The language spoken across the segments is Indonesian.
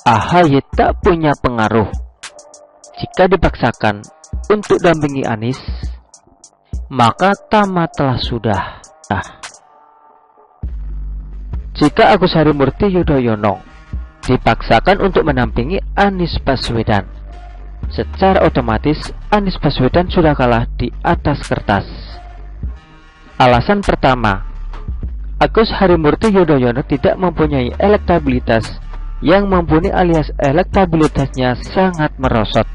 AHY tak punya pengaruh jika dipaksakan untuk dampingi Anies, maka tamatlah sudah. Jika Agus Harimurti Yudhoyono dipaksakan untuk mendampingi Anies Baswedan, secara otomatis Anies Baswedan sudah kalah di atas kertas. Alasan pertama, Agus Harimurti Yudhoyono tidak mempunyai elektabilitas yang mumpuni alias elektabilitasnya sangat merosot.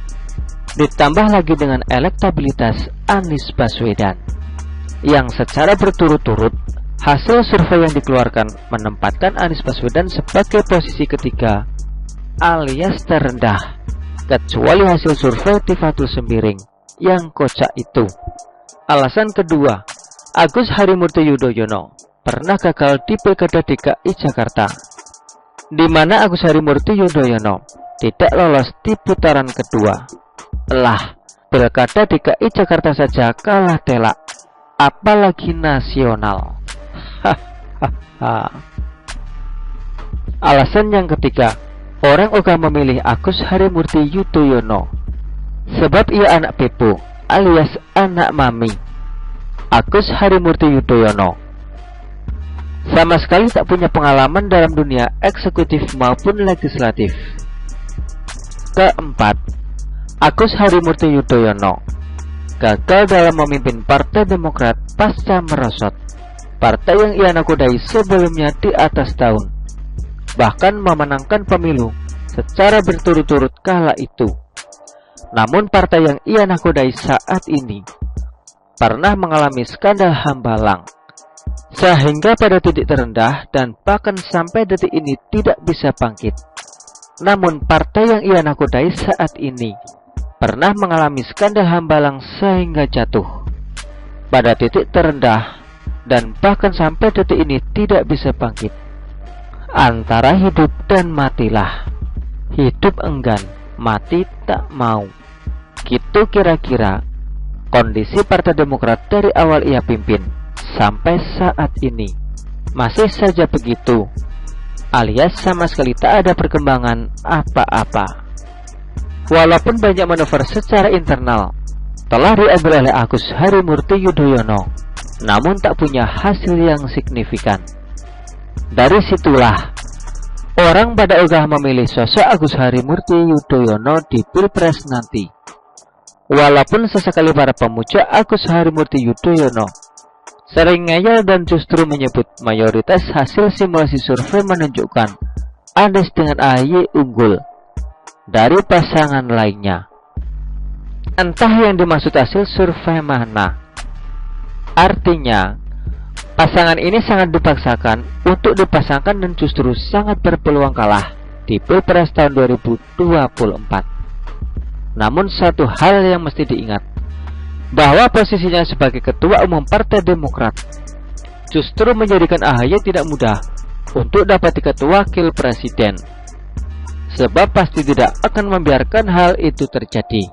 Ditambah lagi dengan elektabilitas Anies Baswedan yang secara berturut-turut hasil survei yang dikeluarkan menempatkan Anies Baswedan sebagai posisi ketiga alias terendah, kecuali hasil survei Tifatul Sembiring yang kocak itu. Alasan kedua, Agus Harimurti Yudhoyono pernah gagal di Pilkada DKI Jakarta, di mana Agus Harimurti Yudhoyono tidak lolos di putaran kedua. Pilkada DKI Jakarta saja kalah telak, apalagi nasional. Alasan yang ketiga, orang ogah memilih Agus Harimurti Yudhoyono sebab ia anak Pepo alias anak mami. Agus Harimurti Yudhoyono sama sekali tak punya pengalaman dalam dunia eksekutif maupun legislatif. Keempat, Agus Harimurti Yudhoyono gagal dalam memimpin Partai Demokrat pasca merosot, partai yang ia nakodai sebelumnya di atas daun, bahkan memenangkan pemilu secara berturut-turut kala itu. Namun partai yang ia nakodai saat ini pernah mengalami skandal hambalang, sehingga pada titik terendah dan bahkan sampai detik ini tidak bisa bangkit. Namun partai yang ia nakodai saat ini pernah mengalami skandal hambalang sehingga jatuh pada titik terendah dan bahkan sampai detik ini tidak bisa bangkit. Antara hidup dan matilah, hidup enggan, mati tak mau. Gitu kira-kira kondisi Partai Demokrat dari awal ia pimpin sampai saat ini. Masih saja begitu, alias sama sekali tak ada perkembangan apa-apa. Walaupun banyak manuver secara internal telah diambil oleh Agus Harimurti Yudhoyono, namun tak punya hasil yang signifikan. Dari situlah orang pada ogah memilih sosok Agus Harimurti Yudhoyono di Pilpres nanti. Walaupun sesekali para pemuja Agus Harimurti Yudhoyono sering ngeyel dan justru menyebut mayoritas hasil simulasi survei menunjukkan Anies dengan AHY unggul dari pasangan lainnya. Entah yang dimaksud hasil survei mana. Artinya, pasangan ini sangat dipaksakan untuk dipasangkan dan justru sangat berpeluang kalah di Pilpres tahun 2024. Namun satu hal yang mesti diingat, bahwa posisinya sebagai Ketua Umum Partai Demokrat justru menjadikan AHY tidak mudah untuk dapat tiket wakil presiden, sebab pasti tidak akan membiarkan hal itu terjadi.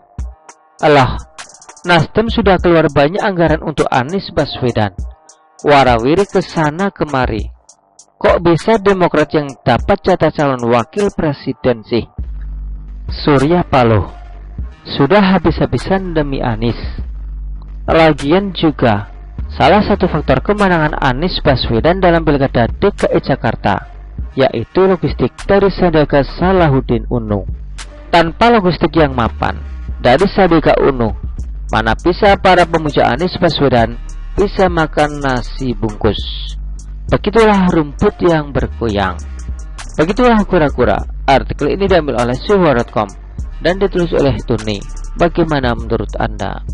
Nasdem sudah keluar banyak anggaran untuk Anies Baswedan, warawiri kesana kemari. Kok bisa Demokrat yang dapat jatah calon wakil presiden sih? Surya Paloh sudah habis-habisan demi Anies. Lagian juga salah satu faktor kemenangan Anies Baswedan dalam Pilkada DKI Jakarta yaitu logistik dari Sandiaga Salahuddin Uno. Tanpa logistik yang mapan dari Sandiaga Uno, mana bisa para pemuja Anies Baswedan bisa makan nasi bungkus. Begitulah rumput yang bergoyang. Begitulah kura-kura. Artikel ini diambil oleh suhu.com dan ditulis oleh Tuni. Bagaimana menurut Anda?